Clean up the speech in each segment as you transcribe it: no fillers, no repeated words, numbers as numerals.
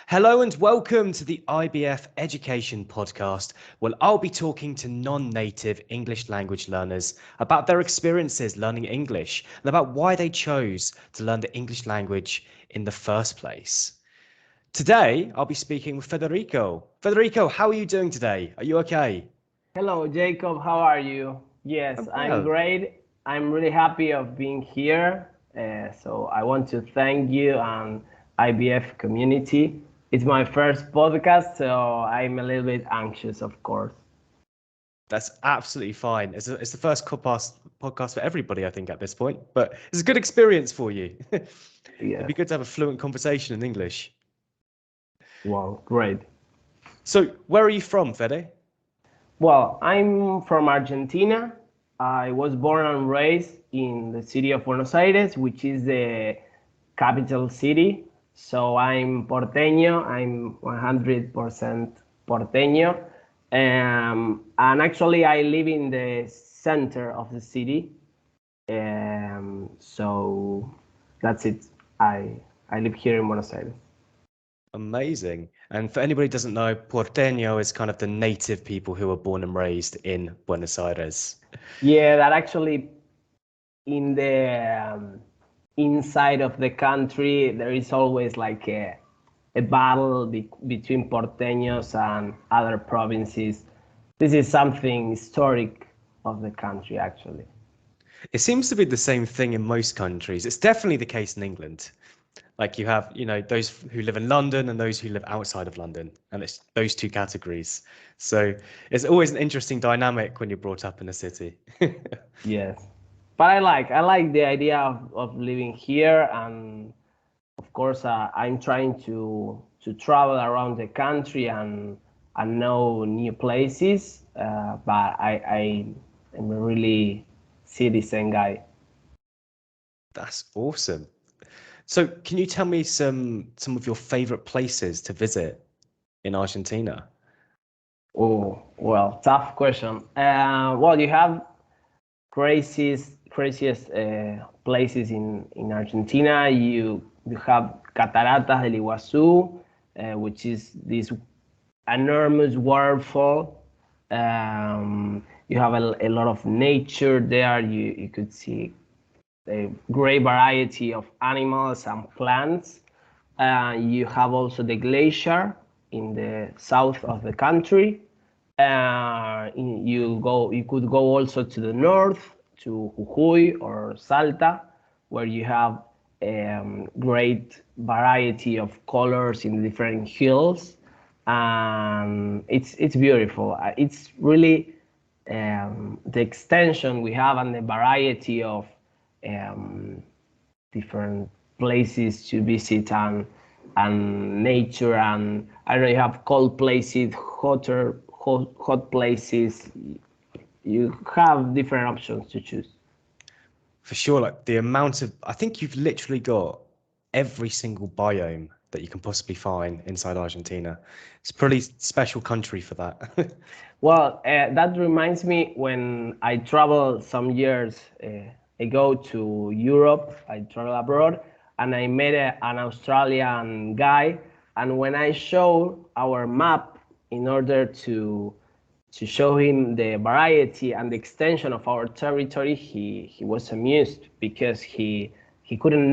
Hello and welcome to the IBF Education Podcast, where I'll be talking to non-native English language learners about their experiences learning English and about why they chose to learn the English language in the first place. Today, I'll be speaking with Federico. Federico, how are you doing today? Are you okay? Hello, Jacob. How are you? Yes, I'm I'm well. great. I'm really happy of being here. So I want to thank you and IBF community. It's my first podcast, so I'm a little bit anxious, of course. That's absolutely fine. It's the first podcast for everybody, I think, at this point, but it's a good experience for you. It'd Yes. be good to have a fluent conversation in English. Wow, great. So, where are you from, Fede? Well, I'm from Argentina. I was born and raised in the city of Buenos Aires, which is the capital city. So I'm porteño. I'm 100% porteño. And actually, I live in the center of the city. So that's it. I live here in Buenos Aires. Amazing. And for anybody who doesn't know, Porteño is kind of the native people who were born and raised in Buenos Aires. Yeah, that actually in the inside of the country, there is always like a battle between porteños and other provinces. This is something historic of the country, actually. It seems to be the same thing in most countries. It's definitely the case in England. Like you have, those who live in London and those who live outside of London, and it's those two categories. So it's always an interesting dynamic when you're brought up in a city. Yes, but I like the idea of living here, and of course I'm trying to travel around the country and know new places. But I am a really citizen guy. That's awesome. So can you tell me some of your favorite places to visit in Argentina? Oh, well, tough question. Well, you have craziest places in Argentina. You have Cataratas del Iguazú, which is this enormous waterfall. You have a lot of nature there. You could see a great variety of animals and plants. You have also the glacier in the south of the country. You could go also to the north to Jujuy or Salta, where you have great variety of colors in different hills, and it's beautiful. It's really the extension we have and the variety of um, different places to visit and nature, and I don't know, you have cold places, hot places. You have different options to choose. For sure, like the amount of, I think you've literally got every single biome that you can possibly find inside Argentina. It's a pretty special country for that. Well, that reminds me when I traveled some years ago to Europe. I traveled abroad and I met an Australian guy. And when I showed our map in order to show him the variety and the extension of our territory, he was amused because he couldn't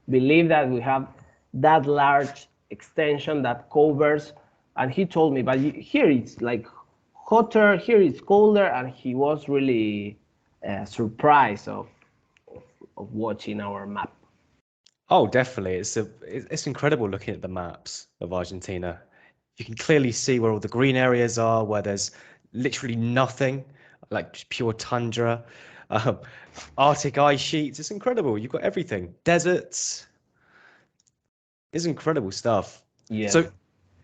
believe that we have that large extension that covers. And he told me, but here it's like hotter, here it's colder, and he was really surprised of watching our map. Oh, definitely. It's incredible looking at the maps of Argentina. You can clearly see where all the green areas are, where there's literally nothing, like just pure tundra, um, Arctic ice sheets. It's incredible. You've got everything. Deserts. It's incredible stuff. Yes. So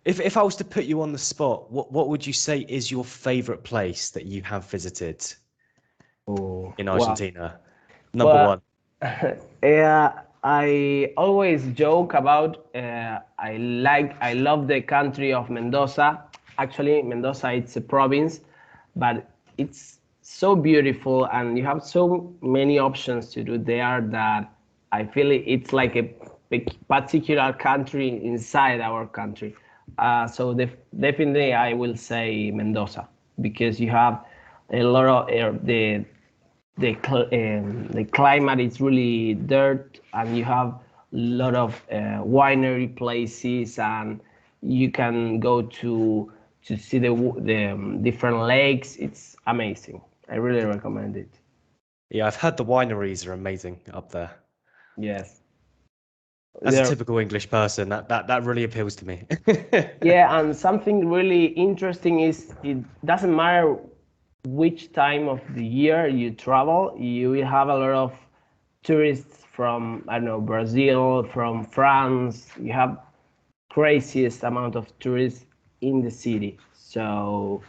if I was to put you on the spot, what would you say is your favorite place that you have visited Oh, in well, Argentina? Number well, one. yeah, I always joke about I love the country of Mendoza. Actually, Mendoza it's a province, but it's so beautiful and you have so many options to do there that I feel it's like particular country inside our country. So definitely I will say Mendoza, because you have a lot of the climate is really dirt, and you have a lot of winery places, and you can go to see the different lakes. It's amazing. I really recommend it. Yeah, I've heard the wineries are amazing up there. Yes. As a There, typical English person, that really appeals to me. yeah, and something really interesting is it doesn't matter which time of the year you travel, you will have a lot of tourists from, I don't know, Brazil, from France. You have craziest amount of tourists in the city. So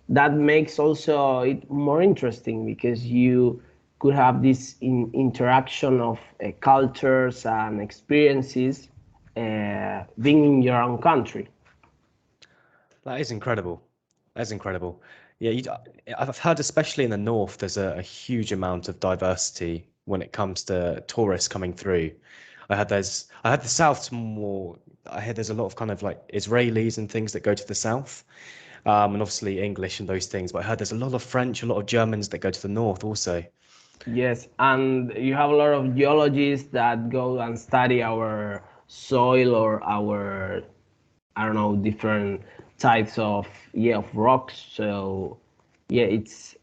that makes also it more interesting, because you could have this interaction of cultures and experiences being in your own country. That is incredible. That's incredible. Yeah, I've heard, especially in the north, there's a huge amount of diversity when it comes to tourists coming through. I heard the south's more. I heard there's a lot of kind of like Israelis and things that go to the south, and obviously English and those things. But I heard there's a lot of French, a lot of Germans that go to the north also. Yes, and you have a lot of geologists that go and study our soil or our, I don't know, different types of, yeah, of rocks. So yeah, it's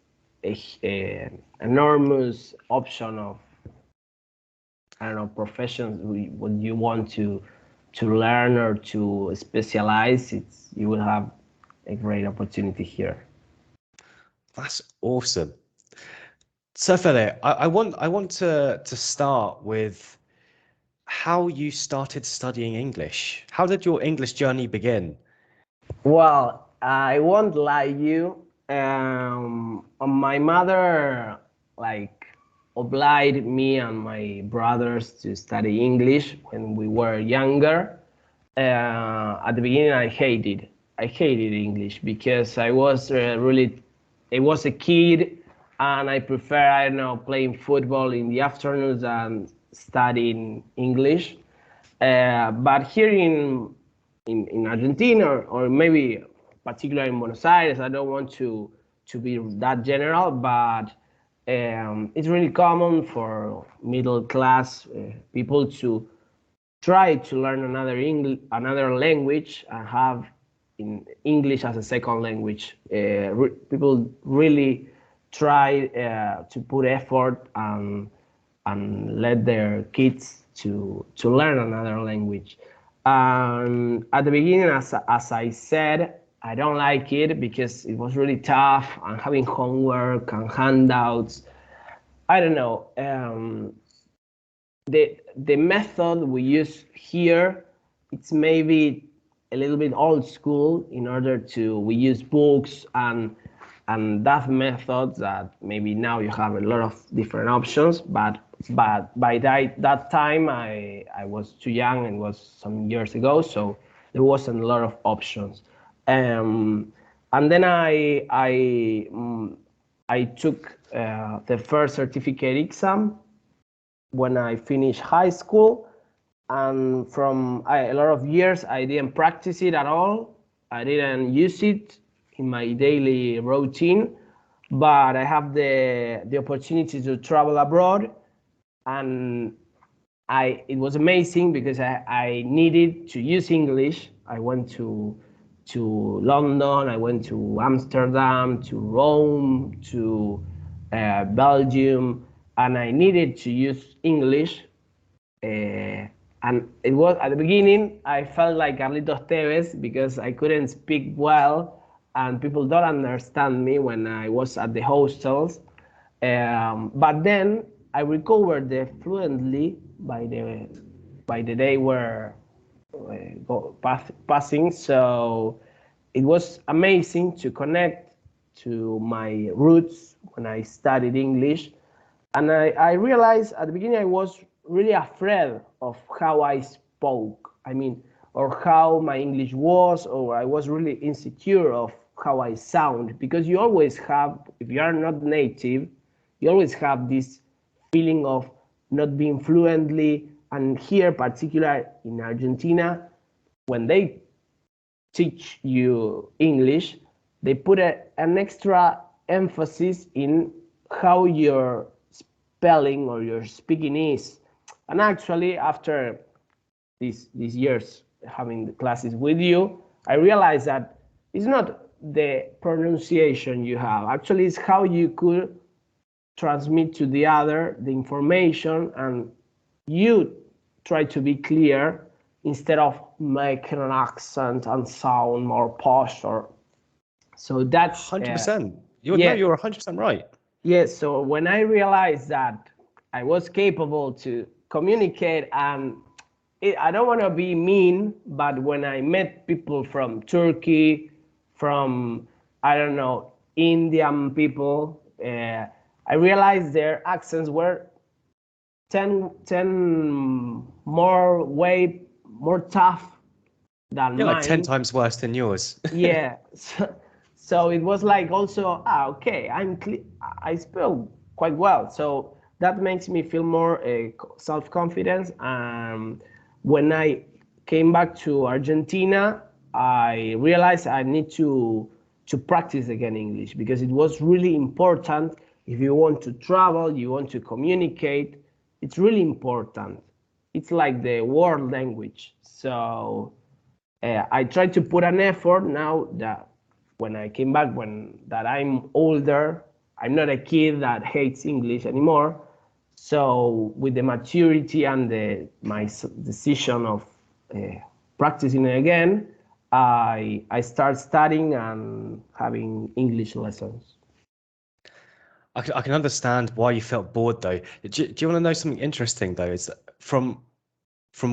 a enormous option of, I don't know, professions. What you want to learn or to specialize, it's you will have a great opportunity here. That's awesome. So Fede, I want to start with how you started studying English. How did your English journey begin? Well, I won't lie you. My mother like obliged me and my brothers to study English when we were younger. At the beginning, I hated English because I was I was a kid, and I prefer, I don't know, playing football in the afternoons and studying English. But here in Argentina, or maybe particularly in Buenos Aires, I don't want to be that general, but it's really common for middle class people to try to learn another language and have in English as a second language. People really try to put effort and let their kids to learn another language. At the beginning, as I said, I don't like it because it was really tough and having homework and handouts. I don't know. The method we use here, it's maybe a little bit old school. In order to, we use books and that method that maybe now you have a lot of different options, but by that time I was too young, and it was some years ago, so there wasn't a lot of options. And then I took the first certificate exam when I finished high school, and from a lot of years I didn't practice it at all. I didn't use it in my daily routine, but I have the opportunity to travel abroad, and it was amazing because I needed to use English. I went to London, I went to Amsterdam, to Rome, to Belgium, and I needed to use English. And it was, at the beginning, I felt like Carlitos Tevez because I couldn't speak well, and people don't understand me when I was at the hostels. But then I recovered the fluently by the day where passing. So it was amazing to connect to my roots when I studied English. And I realized at the beginning I was really afraid of how I spoke. I mean, or how my English was, or I was really insecure of how I sound, because you always have, if you are not native, you always have this feeling of not being fluently and here, particularly in Argentina, when they teach you English, they put an extra emphasis in how your spelling or your speaking is. And actually, after these years having the classes with you, I realized that it's not the pronunciation you have. Actually, it's how you could transmit to the other the information, and you try to be clear instead of making an accent and sound more posh. Or so that's 100%. yeah. You're 100% right. Yes, so when I realized that I was capable to communicate, and I don't want to be mean, but when I met people from Turkey, from, I don't know, Indian people, I realized their accents were 10 way more tough than Yeah, like 10 mine. times worse than yours. Yeah. So it was like also, okay, I spell quite well. So that makes me feel more self-confidence. When I came back to Argentina, I realized I need to practice again English, because it was really important. If you want to travel, you want to communicate, it's really important. It's like the world language. So I try to put an effort now that when I came back, when that I'm older, I'm not a kid that hates English anymore. So with the maturity and my decision of practicing it again, I start studying and having English lessons. I can understand why you felt bored though. Do you want to know something interesting though? Is that from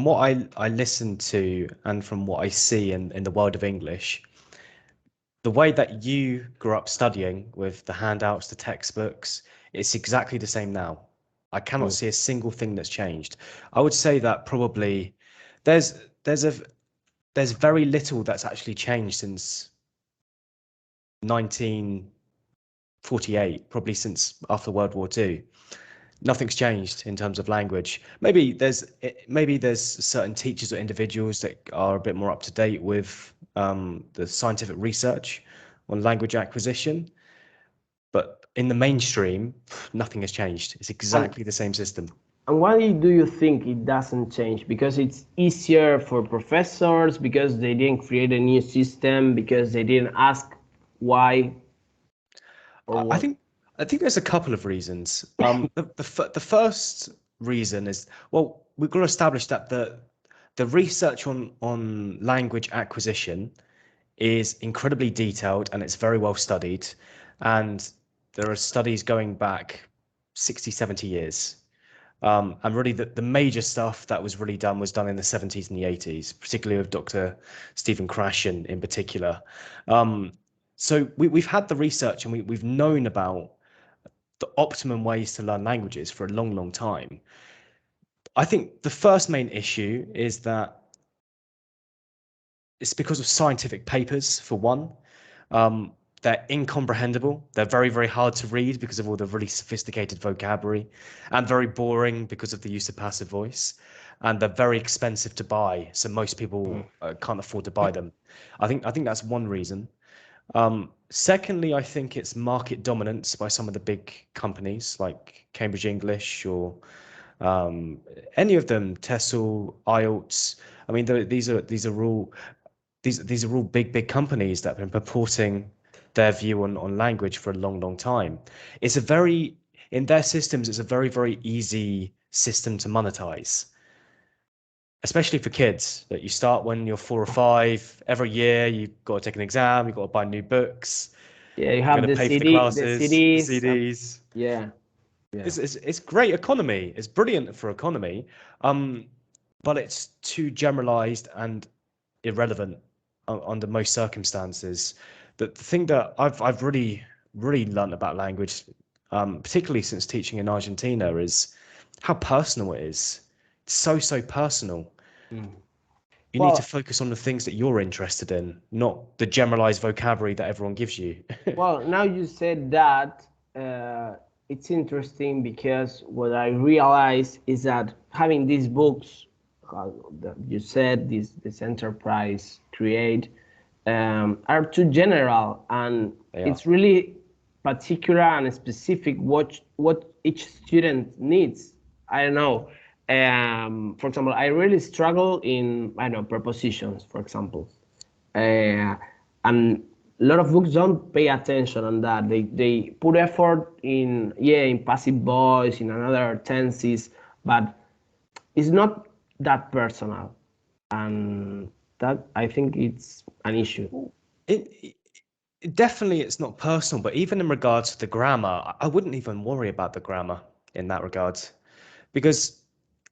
what I listen to and from what I see in the world of English, the way that you grew up studying with the handouts, the textbooks, it's exactly the same now. I cannot see a single thing that's changed. I would say that probably there's there's a there's very little that's actually changed since 1948, probably since after World War II. Nothing's changed in terms of language. Maybe there's certain teachers or individuals that are a bit more up to date with the scientific research on language acquisition, but in the mainstream, nothing has changed. It's And exactly the same system. And why do you think it doesn't change? Because it's easier for professors, because they didn't create a new system, because they didn't ask why, or I I what? think I think there's a couple of reasons. The first reason is, well, we've got to establish that the research on language acquisition is incredibly detailed and it's very well studied. And there are studies going back 60, 70 years. And really the major stuff that was really done was done in the 70s and the 80s, particularly with Dr. Stephen Krashen in particular. Um, so we've had the research and we've known about the optimum ways to learn languages for a long, long time. I think the first main issue is that it's because of scientific papers, for one. They're incomprehensible. They're very, very hard to read because of all the really sophisticated vocabulary, and very boring because of the use of passive voice. And they're very expensive to buy, so most people can't afford to buy them. I think that's one reason. Secondly, I think it's market dominance by some of the big companies like Cambridge English or any of them, TESOL, IELTS. I mean, these are all big companies that have been purporting their view on language for a long, long time. It's a very in their systems, it's a very, very easy system to monetize, especially for kids. That you start when you're 4 or 5. Every year you've got to take an exam, you've got to buy new books, Yeah, you you're going have to pay for the the classes, the CDs. CDs. Yeah, yeah, It's great economy. It's brilliant for economy, but it's too generalized and irrelevant under most circumstances. The thing that I've really learned about language, particularly since teaching in Argentina, is how personal it is. It's so personal. You need to well, focus on the things that you're interested in, not the generalized vocabulary that everyone gives you. well, now you said that. Uh, it's interesting because what I realized is that having these books, that you said, this enterprise create, are too general, and They are. it's really particular and specific what each student needs. I don't know. For example, I really struggle in, I don't know, prepositions, for example, and a lot of books don't pay attention on that. They put effort in, yeah, in passive voice, in another tenses, but it's not that personal, and that I think it's an issue. It, definitely it's not personal, but even in regards to the grammar, I wouldn't even worry about the grammar in that regard, because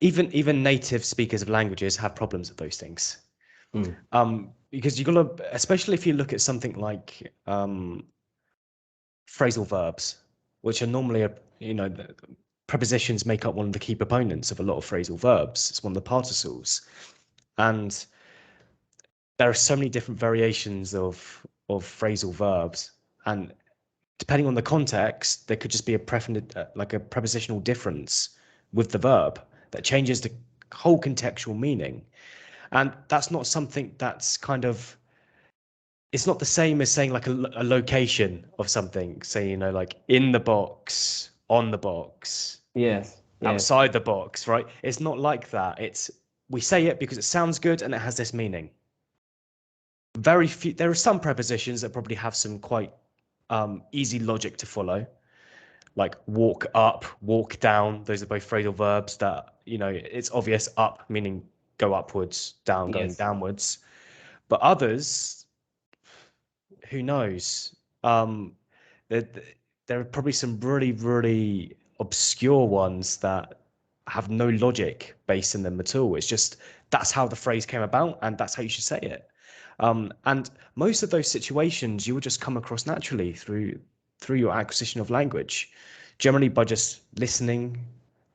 even native speakers of languages have problems with those things. Mm. Because you gotta, especially if you look at something like phrasal verbs, which are normally prepositions make up one of the key proponents of a lot of phrasal verbs. It's one of the particles, and there are so many different variations of phrasal verbs, and depending on the context, there could just be like a prepositional difference with the verb that changes the whole contextual meaning. And that's not something that's kind of, it's not the same as saying like a location of something. Say, like in the box, on the box, Yes, yes, outside the box, right? It's not like that. We say it because it sounds good and it has this meaning. Very few, there are some prepositions that probably have some quite easy logic to follow, like walk up, walk down. Those are both phrasal verbs that, it's obvious. Up meaning go upwards, down going yes. downwards. But others, who knows? There, there are probably some really, really obscure ones that have no logic based in them at all. It's just that's how the phrase came about, and that's how you should say it. And most of those situations you will just come across naturally through your acquisition of language, generally by just listening,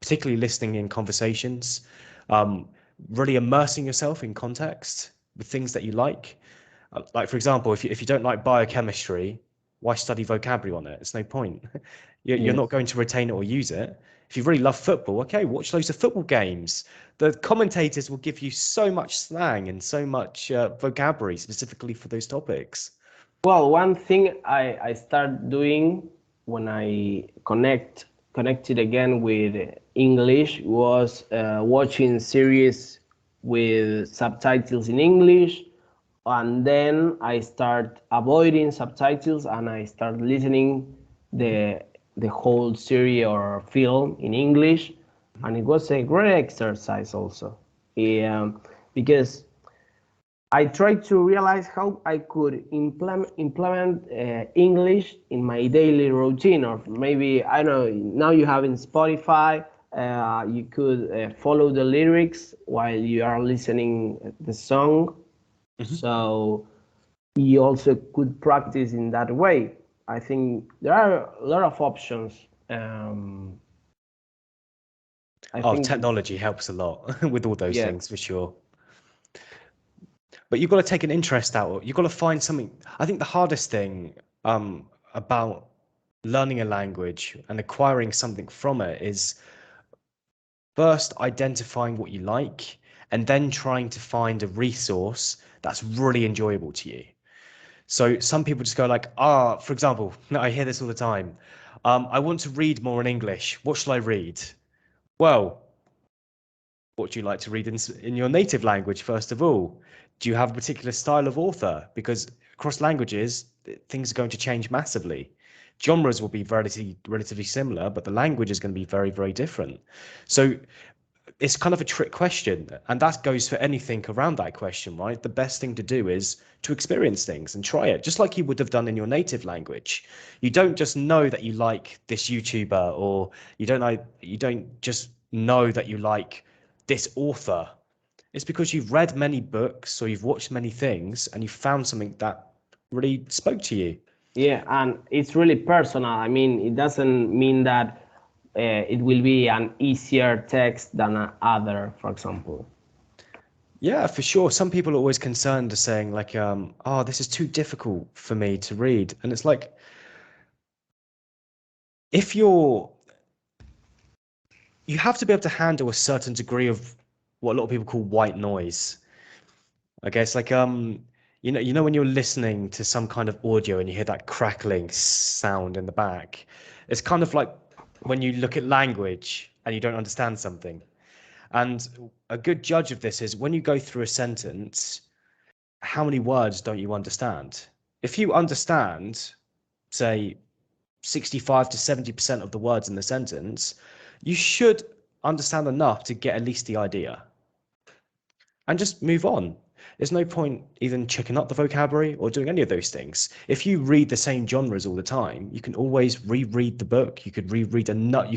particularly listening in conversations, um, really immersing yourself in context with things that you like. Like, for example, if you don't like biochemistry, why study vocabulary on it? It's no point. You're not Yes. going to retain it or use it. If you really love football, okay, watch loads of football games. The commentators will give you so much slang and so much vocabulary specifically for those topics. Well, one thing I start doing when I connected again with English was watching series with subtitles in English, and then I start avoiding subtitles and I start listening the the whole series or film in English, and it was a great exercise also, because I tried to realize how I could implement English in my daily routine, or maybe I don't know. Now you have in Spotify, you could follow the lyrics while you are listening the song. Mhm. So you also could practice in that way. I think there are a lot of options. I Oh, think it's, technology helps a lot with all those yes. things for sure. But you've got to take an interest out. You've got to find something. I think the hardest thing about learning a language and acquiring something from it is first identifying what you like and then trying to find a resource that's really enjoyable to you. So some people just go like, for example, I hear this all the time. I want to read more in English. What shall I read? Well, what do you like to read in your native language, first of all? Do you have a particular style of author? Because across languages, things are going to change massively. Genres will be relatively similar, but the language is going to be very, very different. So it's kind of a trick question, and that goes for anything around that question, right? The best thing to do is to experience things and try it, just like you would have done in your native language. You don't just know that you like this YouTuber, or you don't just know that you like this author. It's because you've read many books or you've watched many things and you found something that really spoke to you. Yeah, and it's really personal. I mean, it doesn't mean that it will be an easier text than other, for example. Yeah, for sure. Some people are always concerned, saying like, "Oh, this is too difficult for me to read," and it's like, if you have to be able to handle a certain degree of what a lot of people call white noise. I guess like you know when you're listening to some kind of audio and you hear that crackling sound in the back, it's kind of like when you look at language and you don't understand something. And a good judge of this is when you go through a sentence, how many words don't you understand? If you understand, say, 65 to 70% of the words in the sentence, you should understand enough to get at least the idea and just move on. There's no point even checking up the vocabulary or doing any of those things. If you read the same genres all the time, you can always reread the book. You could you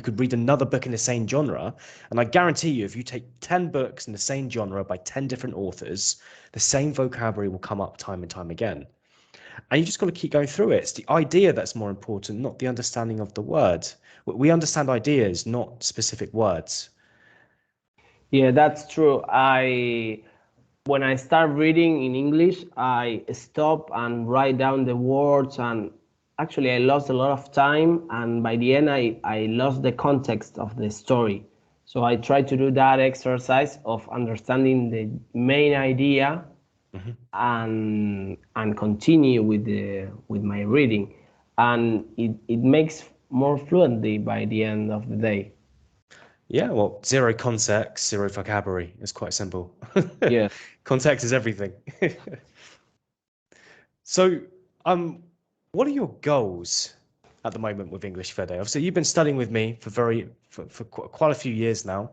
could read another book in the same genre, and I guarantee you, if you take 10 books in the same genre by 10 different authors, the same vocabulary will come up time and time again. And you just got to keep going through it. It's the idea that's more important, not the understanding of the word. We understand ideas, not specific words. Yeah, that's true. When I start reading in English, I stop and write down the words, and actually I lost a lot of time, and by the end I lost the context of the story. So I try to do that exercise of understanding the main idea Mhm. and continue with my reading, and it makes more fluently by the end of the day. Yeah, well, zero context, zero vocabulary. It's quite simple. Yeah. Context is everything. So, um, what are your goals at the moment with English Fede? Obviously, you've been studying with me for quite a few years now.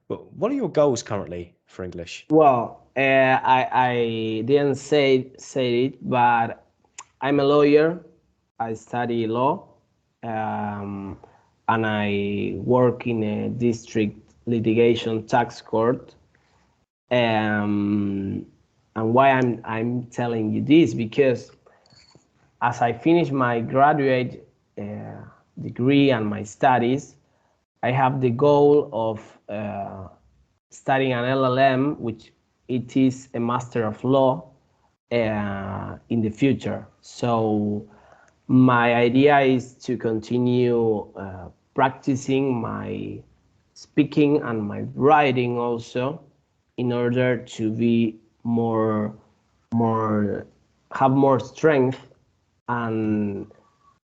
But what are your goals currently for English? Well, I didn't say it, but I'm a lawyer. I study law, um, and I work in a district litigation tax court. Um, and why I'm telling you this, because as I finish my graduate degree and my studies, I have the goal of studying an LLM, which it is a Master of Law in the future. So my idea is to continue practicing my speaking and my writing also, in order to be more have more strength and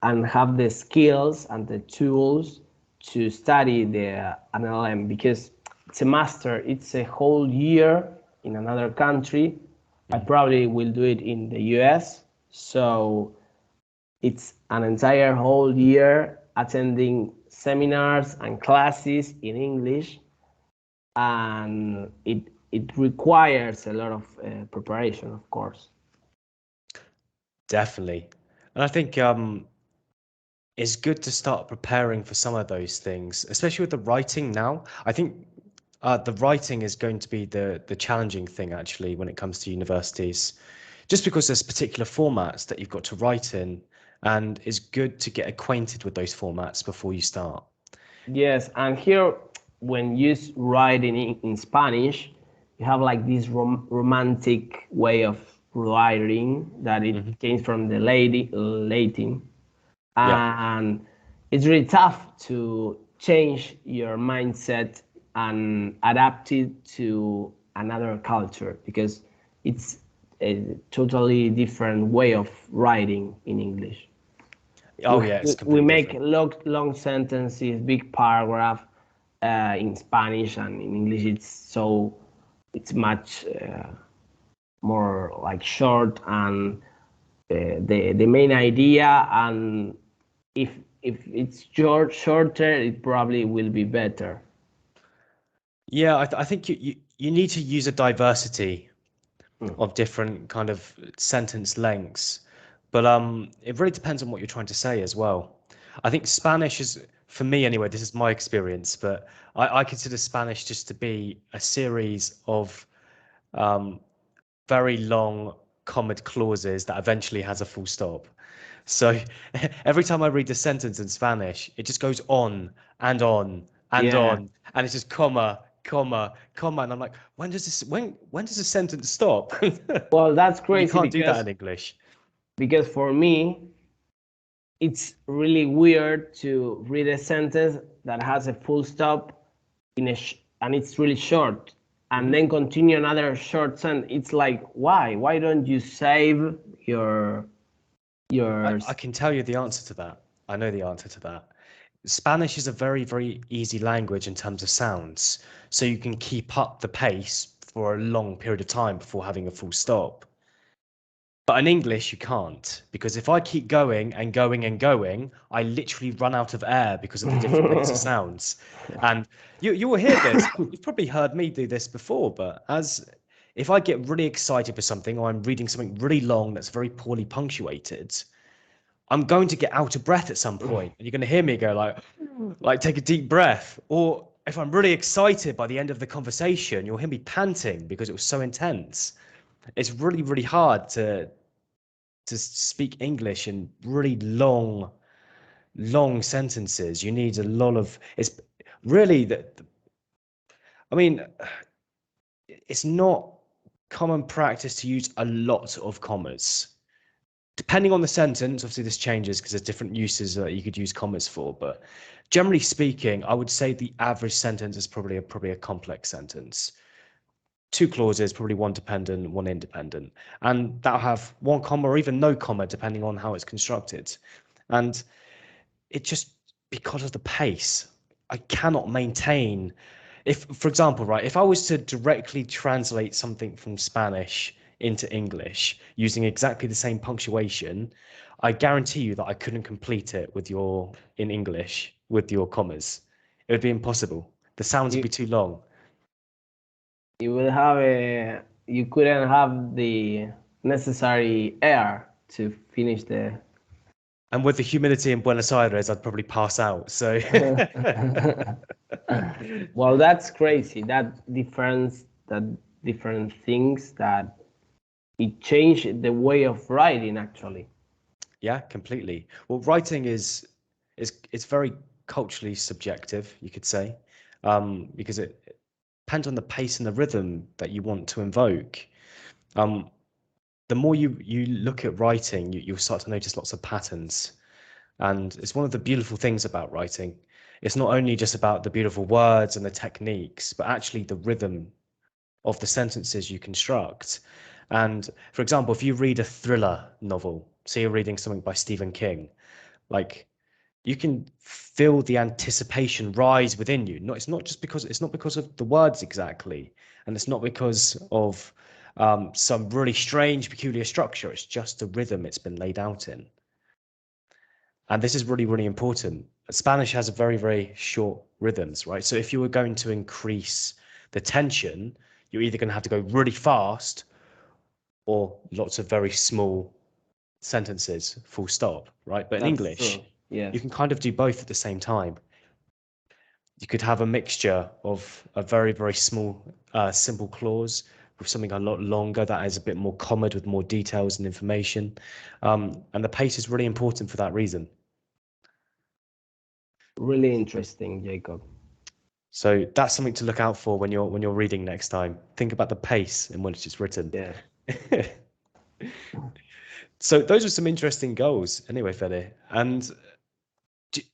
have the skills and the tools to study the NLM, because it's a master, it's a whole year in another country. I probably will do it in the US. So it's an entire whole year attending seminars and classes in English, and it requires a lot of preparation, of course. Definitely. And I think it's good to start preparing for some of those things, especially with the writing now. I think the writing is going to be the challenging thing actually when it comes to universities, just because there's particular formats that you've got to write in, and it's good to get acquainted with those formats before you start. Yes, and here when you write in Spanish, you have like this romantic way of writing that Hmm. it came from the Latin, Yeah. and it's really tough to change your mindset and adapt it to another culture, because it's a totally different way of writing in English. Oh yeah, it's We completely make different. long sentences, big paragraph in Spanish, and in English it's much more like short, and the main idea, and if it's shorter, it probably will be better. Yeah, I think you need to use a diversity Mm. of different kind of sentence lengths, but it really depends on what you're trying to say as well. I think Spanish is, for me anyway, this is my experience, but I consider Spanish just to be a series of um, very long comma clauses that eventually has a full stop. So every time I read a sentence in Spanish, it just goes on and Yeah. on, and it's just comma, comma, comma, and I'm like, when does a sentence stop? Well, that's You crazy, can't do that because in English. for me, it's really weird to read a sentence that has a full stop and it's really short, and then continue another short sentence. It's like, why don't you save your I can tell you the answer to that. I know the answer to that. Spanish is a very, very easy language in terms of sounds, so you can keep up the pace for a long period of time before having a full stop. But in English, you can't, because if I keep going and going and going, I literally run out of air because of the different rates of sounds. And you will hear this. You've probably heard me do this before, but as if I get really excited for something or I'm reading something really long that's very poorly punctuated, I'm going to get out of breath at some point, and you're going to hear me go like take a deep breath. Or if I'm really excited by the end of the conversation, you'll hear me panting because it was so intense. It's really, really hard to speak English in really long sentences. You need a lot of. It's really that. I mean, it's not common practice to use a lot of commas. Depending on the sentence, obviously this changes because there's different uses that you could use commas for. But generally speaking, I would say the average sentence is probably a complex sentence. Two clauses, probably one dependent, one independent, and that'll have one comma or even no comma depending on how it's constructed. And it just, because of the pace, I cannot maintain. If, for example, right, if I was to directly translate something from Spanish into English using exactly the same punctuation, I guarantee you that I couldn't complete it in English with your commas. It would be impossible. The sounds would you be too long. you couldn't have the necessary air to finish the. And with the humidity in Buenos Aires, I'd probably pass out. So Well, that's crazy. That different things that it changed the way of writing actually. yeah, completely. Well, writing is it's very culturally subjective, you could say, because it depends on the pace and the rhythm that you want to invoke. Um, the more you look at writing, you'll start to notice lots of patterns. And it's one of the beautiful things about writing. It's not only just about the beautiful words and the techniques, but actually the rhythm of the sentences you construct. And for example, if you read a thriller novel, say you're reading something by Stephen King, like you can feel the anticipation rise within you. It's not because of the words exactly, and it's not because of some really strange, peculiar structure. It's just the rhythm it's been laid out in. And this is really, really important. Spanish has a very, very short rhythms, right? So if you were going to increase the tension, you're either going to have to go really fast or lots of very small sentences, full stop, right? But in That's English, true. Yes. you can kind of do both at the same time. You could have a mixture of a very, very small, simple clause with something a lot longer that is a bit more comma with more details and information. And the pace is really important for that reason. Really interesting, Jacob. So that's something to look out for when you're reading next time. Think about the pace in which it's written. Yeah. So those are some interesting goals, anyway, Fede. And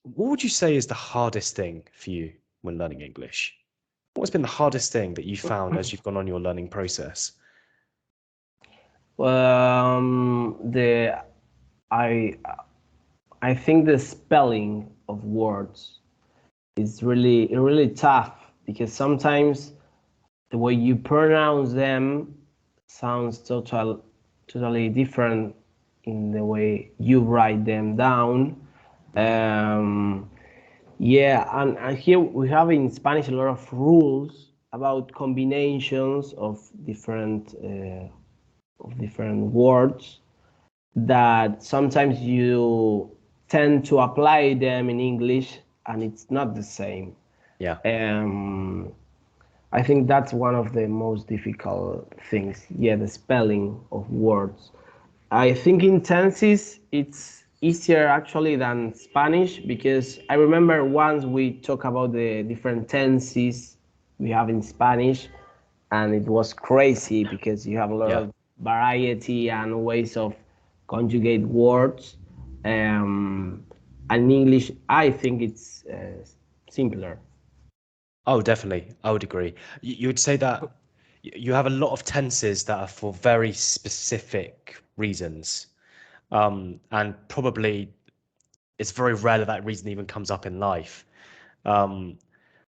what would you say is the hardest thing for you when learning English? What's been the hardest thing that you found as you've gone on your learning process? The I I think the spelling of words is really tough because sometimes the way you pronounce them sounds totally different in the way you write them down. Yeah, and here we have in Spanish a lot of rules about combinations of different words that sometimes you tend to apply them in English and it's not the same. Yeah. I think that's one of the most difficult things. Yeah, the spelling of words. I think in tenses it's easier actually than Spanish because I remember once we talked about the different tenses we have in Spanish and it was crazy because you have a lot Yeah. of variety and ways of conjugate words. and English, I think it's simpler. Oh, definitely. I would agree. You would say that you have a lot of tenses that are for very specific reasons. And probably it's very rare that that reason even comes up in life. Um,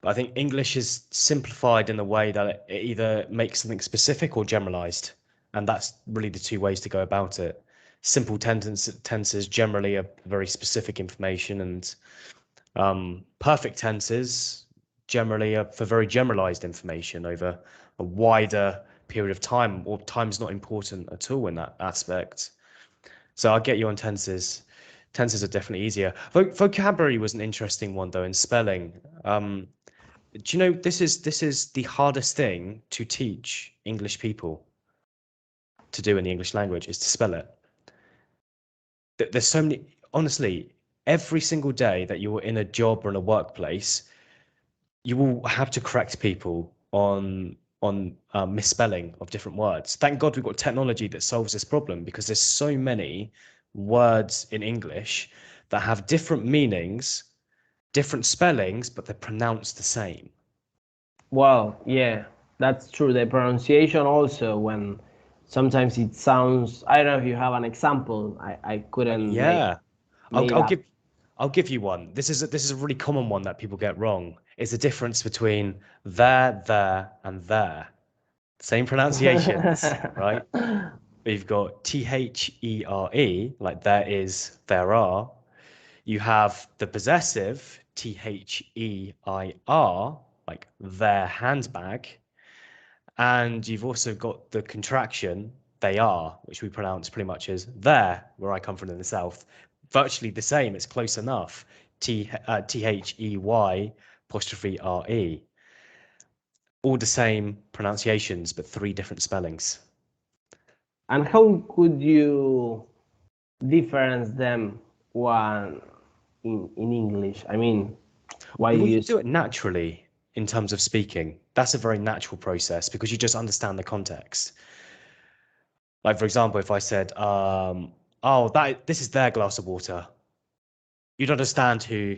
but I think English is simplified in a way that it either makes something specific or generalized. And that's really the two ways to go about it. Simple tenses generally are very specific information, and perfect tenses generally are for very generalized information over a wider period of time, or time's not important at all in that aspect. So I'll get you on tenses. Tenses are definitely easier. Vocabulary was an interesting one though in spelling. Do you know this is the hardest thing to teach English people to do in the English language is to spell it. There's so many, honestly, every single day that you're in a job or in a workplace, you will have to correct people on misspelling of different words. Thank God we've got technology that solves this problem, because there's so many words in English that have different meanings, different spellings, but they're pronounced the same. Well, yeah, that's true. The pronunciation also, when sometimes it sounds, I don't know if you have an example. I couldn't Yeah, I'll make I'll that. give I'll give you one. This is a really common one that people get wrong. It's the difference between there, and there. Same pronunciations, right? We've got THERE, like there is, there are. You have the possessive THEIR, like their handbag. And you've also got the contraction, they are, which we pronounce pretty much as there, where I come from in the south. Virtually the same, it's close enough. THEY apostrophe RE. All the same pronunciations, but three different spellings. And how could you difference them one in English? I mean, why you Well, you use. do it naturally in terms of speaking. That's a very natural process because you just understand the context. Like, for example, if I said, oh, this is their glass of water, you'd understand who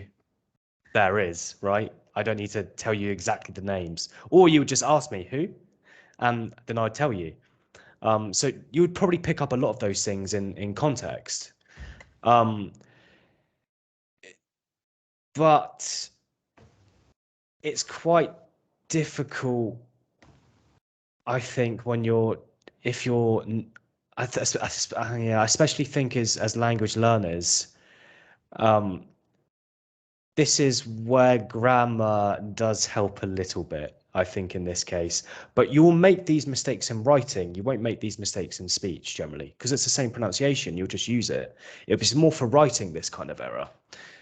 there is, right? I don't need to tell you exactly the names. Or you would just ask me who, and then I'd tell you. So you would probably pick up a lot of those things in context. Um, but it's quite difficult, I think, when you're if you're yeah, I especially think as language learners, um, this is where grammar does help a little bit, I think, in this case. But you'll make these mistakes in writing. You won't make these mistakes in speech generally, because it's the same pronunciation. You'll just use it. It's more for writing, this kind of error.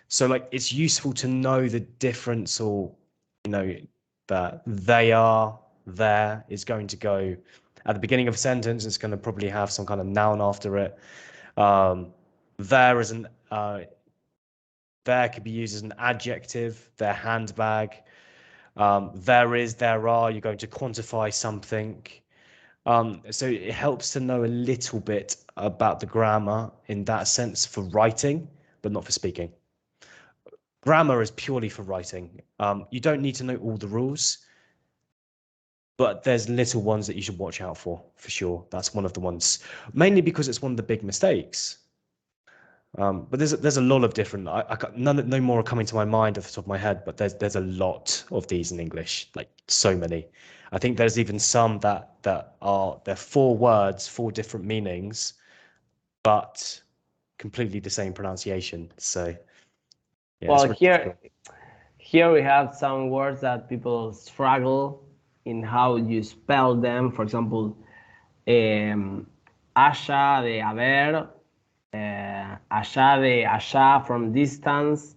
So like it's useful to know the difference, or that they are, there is going to go at the beginning of a sentence. It's going to probably have some kind of noun after it. Um, there is an there could be used as an adjective. Their handbag. There is, there are. You're going to quantify something. So it helps to know a little bit about the grammar in that sense for writing, but not for speaking. Grammar is purely for writing. You don't need to know all the rules, but there's little ones that you should watch out for sure. That's one of the ones, mainly because it's one of the big mistakes. But there's a lot of different. No more are coming to my mind off the top of my head, but there's a lot of these in English, like so many. I think there's even some they're four words, four different meanings, but completely the same pronunciation. So yeah, Well, it's really difficult. here we have some words that people struggle in how you spell them. For example, haya de haber, allá de allá from distance,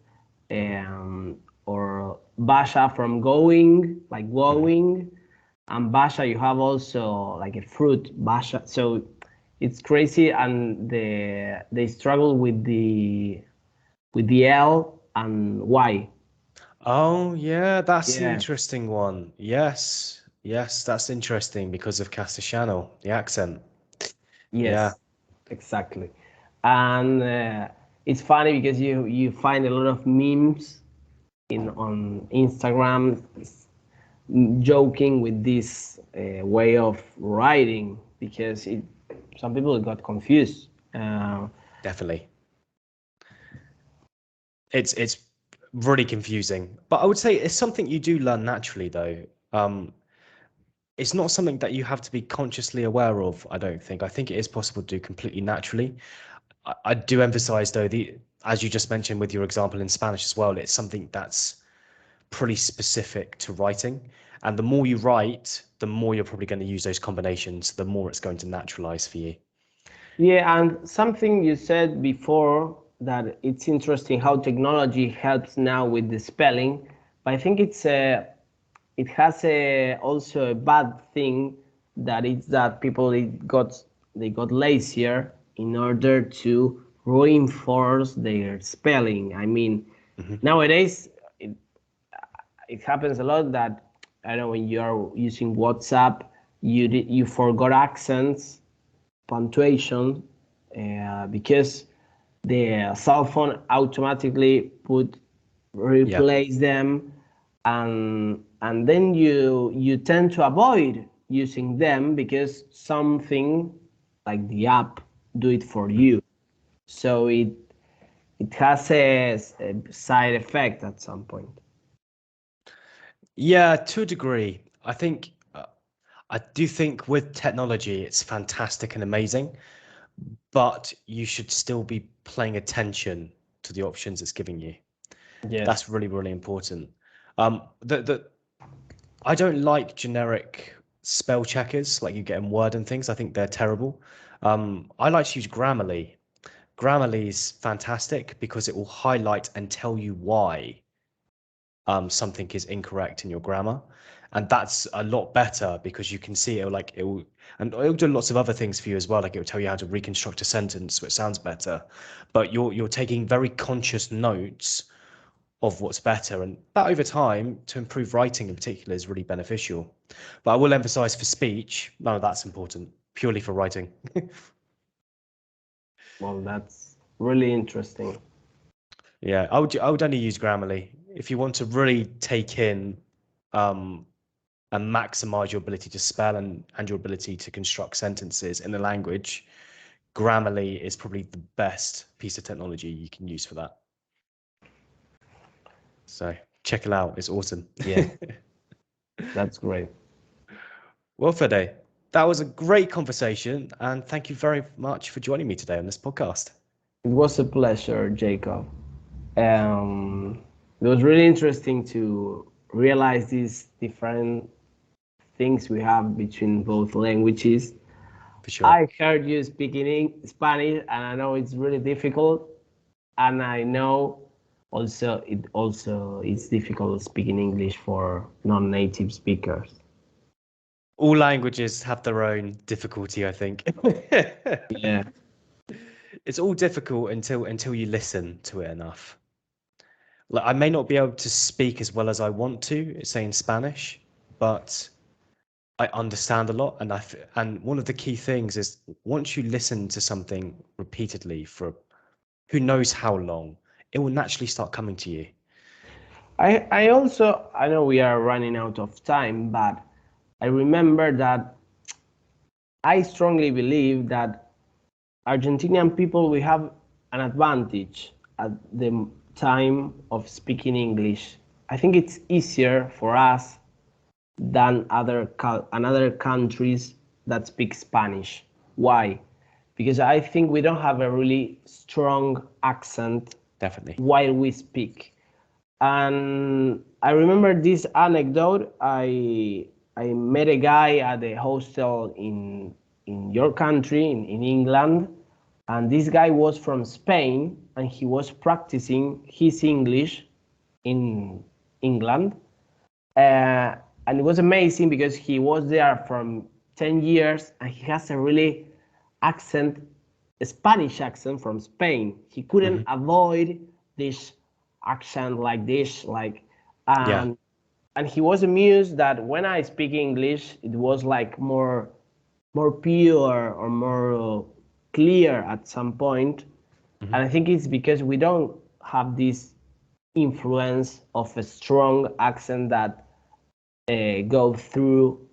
or vaya from going, like Mhm. going, and vaya you have also like a fruit, vaya. So it's crazy, and they struggle with the L and Y. Oh yeah, that's an Yeah. interesting one. Yes, that's interesting because of Castellano, the accent. Yeah. Yes, exactly. And it's funny because you find a lot of memes on Instagram joking with this way of writing because some people got confused. Definitely. It's really confusing. But I would say it's something you do learn naturally though. It's not something that you have to be consciously aware of, I don't think. I think it is possible to do completely naturally. I do emphasize though, as you just mentioned with your example in Spanish as well, it's something that's pretty specific to writing. And the more you write, the more you're probably going to use those combinations, the more it's going to naturalize for you. Yeah, and something you said before that it's interesting how technology helps now with the spelling, but I think it has also a bad thing that it's that people they got lazier in order to reinforce their spelling. I mean, nowadays it happens a lot that I don't know when you are using WhatsApp, you forgot accents, punctuation, because the cell phone automatically Yeah. replace them, and then you tend to avoid using them because something like the app do it for you. So it has a side effect at some point. Yeah, to a degree. I do think with technology, it's fantastic and amazing, but you should still be paying attention to the options it's giving you. That's Yes. really, really important. The I don't like generic spell checkers like you get in Word and things. I think they're terrible. I like to use Grammarly. Grammarly is fantastic because it will highlight and tell you why something is incorrect in your grammar, and that's a lot better because you can see and it'll do lots of other things for you as well. Like it will tell you how to reconstruct a sentence so it sounds better, but you're taking very conscious notes of what's better, and that over time to improve writing in particular is really beneficial. But I will emphasize for speech, none of that's important, purely for writing. Well, that's really interesting. Yeah, I would only use Grammarly if you want to really take in um, and maximize your ability to spell and your ability to construct sentences in the language. Grammarly is probably the best piece of technology you can use for that. So check it out. It's awesome. Yeah, that's great. Well, Fede, that was a great conversation, and thank you very much for joining me today on this podcast. It was a pleasure, Jacob. It was really interesting to realize these different things we have between both languages. For sure. I heard you speaking Spanish, and I know it's really difficult, and I know also it's difficult speaking English for non-native speakers. All languages have their own difficulty, I think. Yeah. It's all difficult until you listen to it enough. Like I may not be able to speak as well as I want to, say in Spanish, but I understand a lot, and one of the key things is once you listen to something repeatedly for who knows how long, it will naturally start coming to you. I also I know we are running out of time, but I remember that I strongly believe that Argentinian people we have an advantage at the time of speaking English. I think it's easier for us than other countries that speak Spanish. Why? Because I think we don't have a really strong accent Definitely. while we speak. And I remember this anecdote. I met a guy at a hostel in your country in England, and this guy was from Spain, and he was practicing his English in England, and it was amazing because he was there from 10 years, and he has a really accent, a Spanish accent from Spain. He couldn't avoid this accent like this, like, Yeah. and he was amused that when I speak English, it was like more pure or more clear at some point. And I think it's because we don't have this influence of a strong accent that go through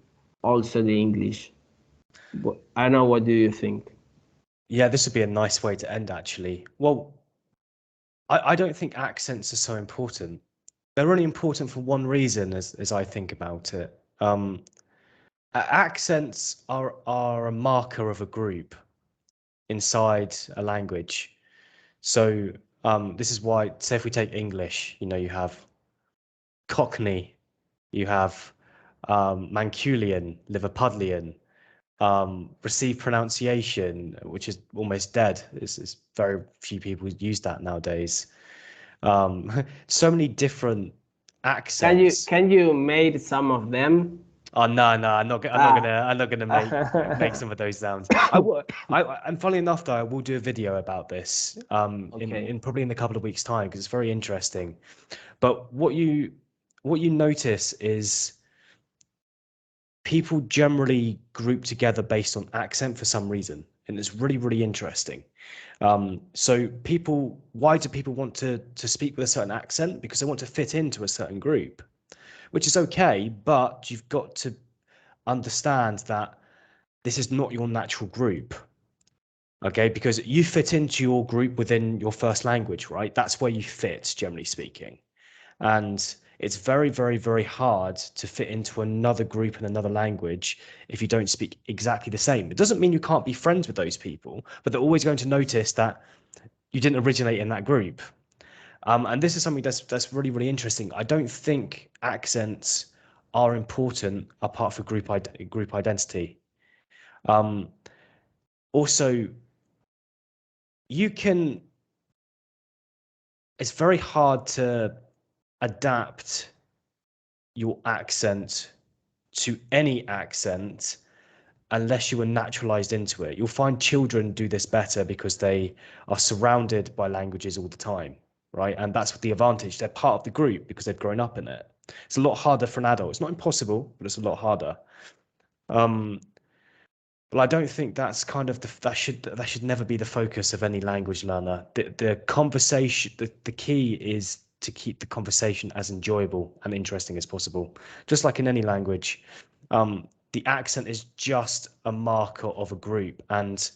also the English. I don't know, what do you think? Yeah, this would be a nice way to end, actually. Well, I don't think accents are so important. They're only important for one reason, as I think about it. Accents are a marker of a group inside a language. So this is why, say, if we take English, you have Cockney, you have Mancunian, Liverpudlian, received pronunciation, which is almost dead. It's very few people use that nowadays. So many different accents. Can you make some of them? Oh no, no, I'm not gonna make some of those sounds. And funnily enough, though, I will do a video about this Okay. in probably in a couple of weeks' time because it's very interesting. But what you notice is people generally group together based on accent for some reason, and it's really, really interesting. So why do people want to speak with a certain accent? Because they want to fit into a certain group, which is okay, but you've got to understand that this is not your natural group. Okay, because you fit into your group within your first language, right? That's where you fit, generally speaking. And it's very, very, very hard to fit into another group in another language if you don't speak exactly the same. It doesn't mean you can't be friends with those people, but they're always going to notice that you didn't originate in that group. And this is something that's really, really interesting. I don't think accents are important apart from group identity. Um, Also, you can. It's very hard to adapt your accent to any accent unless you were naturalized into it. You'll find children do this better because they are surrounded by languages all the time, right? And that's the advantage. They're part of the group because they've grown up in it. It's a lot harder for an adult. It's not impossible, but it's a lot harder. Um, But I don't think that's kind of that should never be the focus of any language learner. The conversation, the key is to keep the conversation as enjoyable and interesting as possible. Just like in any language, the accent is just a marker of a group, and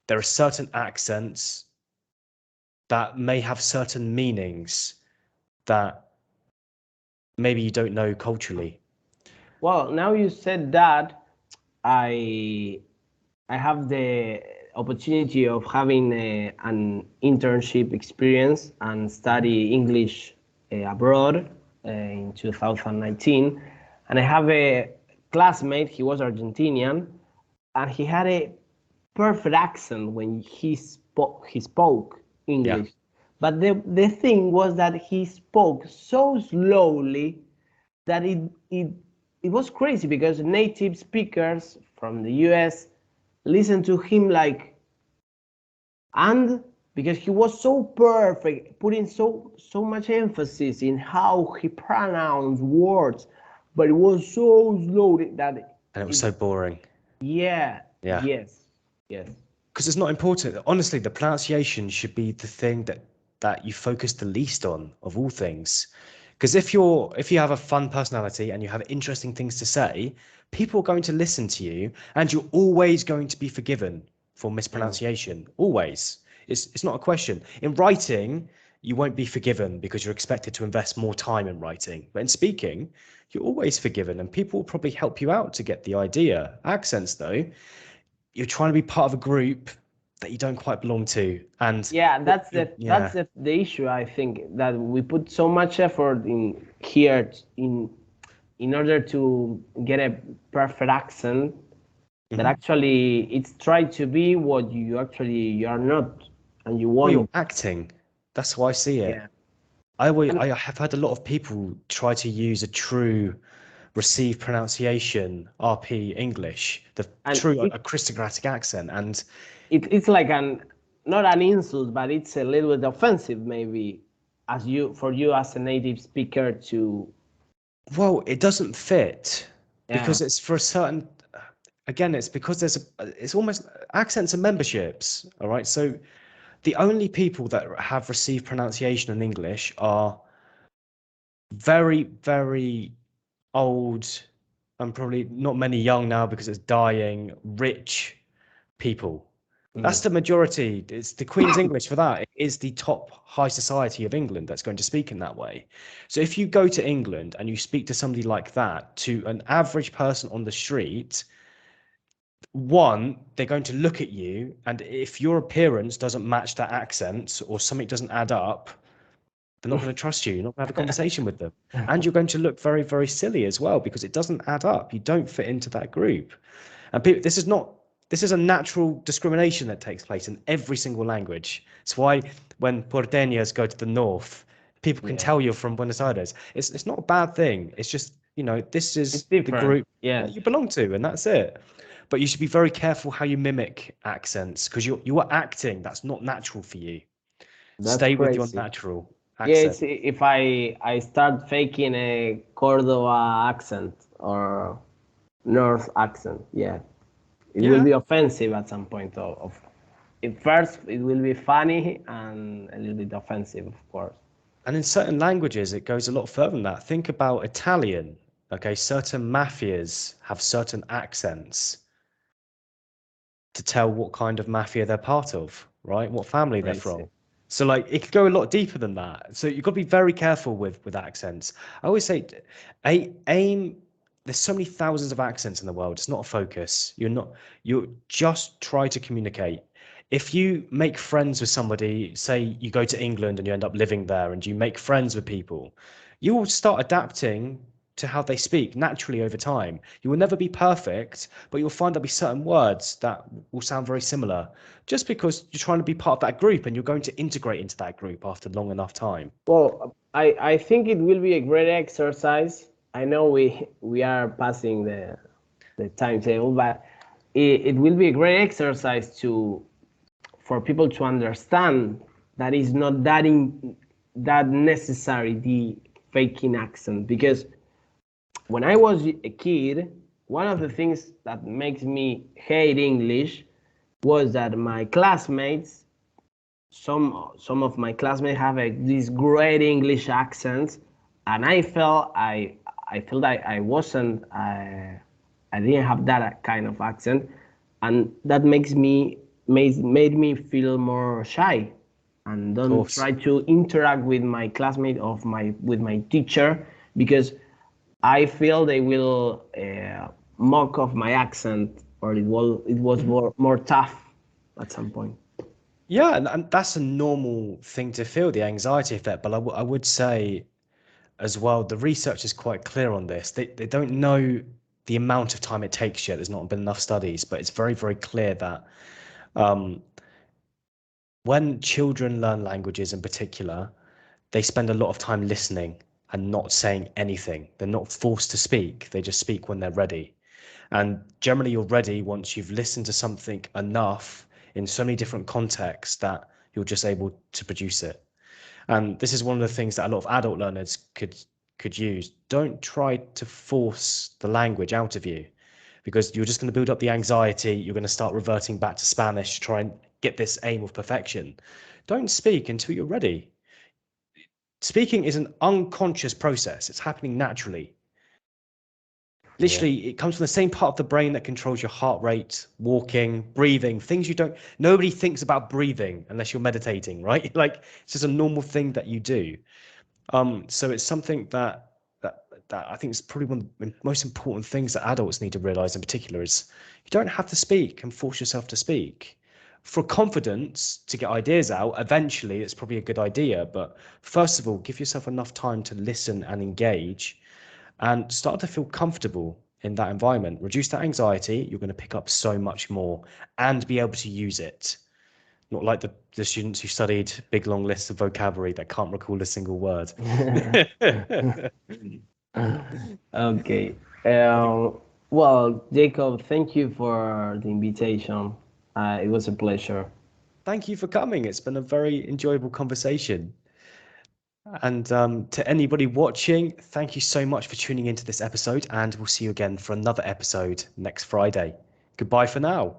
there are certain accents that may have certain meanings that maybe you don't know culturally. Well, now you said that, I I have the opportunity of having an internship experience and study English abroad in 2019, and I have a classmate. He was Argentinian, and he had a perfect accent when he spoke Yeah. English. But the thing was that he spoke so slowly that it was crazy, because native speakers from the US listened to him like, and because he was so perfect, putting so much emphasis in how he pronounced words, but it was so slow that And it was it, so boring. yeah, Yeah. yes, Because it's not important. Honestly, the pronunciation should be the thing that you focus the least on of all things. Because if you have a fun personality and you have interesting things to say, people are going to listen to you, and you're always going to be forgiven for mispronunciation. Always. It's not a question. In writing, you won't be forgiven because you're expected to invest more time in writing. But in speaking, you're always forgiven, and people will probably help you out to get the idea. Accents, though, you're trying to be part of a group that you don't quite belong to, and yeah. That's yeah. the issue. I think that we put so much effort in here in order to get a perfect accent, that Mhm. actually it's try to be what you are not, and you Well, you're want. acting. That's how I see it. Yeah. And I have had a lot of people try to use a true received pronunciation, RP English, the and true aristocratic accent, and it's like an, not an insult, but it's a little bit offensive, maybe, as you for you as a native speaker to. well, it doesn't fit Yeah. because it's for a certain. Again, it's because it's almost accents and memberships. All right, so The only people that have received pronunciation in English are very, very old, and probably not many young now because it's dying, rich people. That's the majority. It's the Queen's English for that. It is the top high society of England that's going to speak in that way. So if you go to England and you speak to somebody like that, to an average person on the street, one, they're going to look at you, and if your appearance doesn't match that accent or something doesn't add up, they're not going to trust you. You're not going to have a conversation with them. And you're going to look very, very silly as well because it doesn't add up. You don't fit into that group. And people, this is a natural discrimination that takes place in every single language. It's why when porteños go to the north, people can tell you're from Buenos Aires. It's not a bad thing. It's just, this is the group that you belong to, and that's it. But you should be very careful how you mimic accents because you are acting. That's not natural for you. Stay with your natural accent. Yeah, it's if I start faking a Cordova accent or North accent, it will be offensive at some point. At first, it will be funny and a little bit offensive, of course. And in certain languages, it goes a lot further than that. Think about Italian. Okay, certain mafias have certain accents to tell what kind of mafia they're part of, right? What family they're from. So like it could go a lot deeper than that. So you've got to be very careful with accents. I always say aim there's so many thousands of accents in the world. It's not a focus. You just try to communicate. If you make friends with somebody, say you go to England and you end up living there and you make friends with people, you will start adapting to how they speak naturally over time. You will never be perfect, but you'll find there'll be certain words that will sound very similar just because you're trying to be part of that group and you're going to integrate into that group after long enough time. Well, I think it will be a great exercise. I know we are passing the timetable, but it will be a great exercise for people to understand that it's not that necessary, the faking accent, because when I was a kid, one of the things that makes me hate English was that my classmates, some of my classmates have these great English accents, and I felt I wasn't, I didn't have that kind of accent, and that made me feel more shy, and don't try to interact with my classmate with my teacher because I feel they will mock of my accent, or it was more tough at some point. Yeah, and that's a normal thing to feel, the anxiety effect. But I would say as well, the research is quite clear on this. They don't know the amount of time it takes yet. There's not been enough studies, but it's very, very clear that when children learn languages in particular, they spend a lot of time listening and not saying anything. They're not forced to speak. They just speak when they're ready. And generally you're ready once you've listened to something enough in so many different contexts that you're just able to produce it. And this is one of the things that a lot of adult learners could use. Don't try to force the language out of you because you're just going to build up the anxiety. You're going to start reverting back to Spanish to try and get this aim of perfection. Don't speak until you're ready. Speaking is an unconscious process. It's happening naturally. Literally, it comes from the same part of the brain that controls your heart rate, walking, breathing, things nobody thinks about breathing unless you're meditating, right? Like it's just a normal thing that you do. So it's something that I think is probably one of the most important things that adults need to realize in particular is you don't have to speak and force yourself to speak. For confidence to get ideas out, eventually it's probably a good idea. But first of all, give yourself enough time to listen and engage and start to feel comfortable in that environment. Reduce that anxiety. You're going to pick up so much more and be able to use it. Not like the students who studied big, long lists of vocabulary that can't recall a single word. Okay. Well, Jacob, thank you for the invitation. It was a pleasure. Thank you for coming. It's been a very enjoyable conversation. And to anybody watching, thank you so much for tuning into this episode, and we'll see you again for another episode next Friday. Goodbye for now.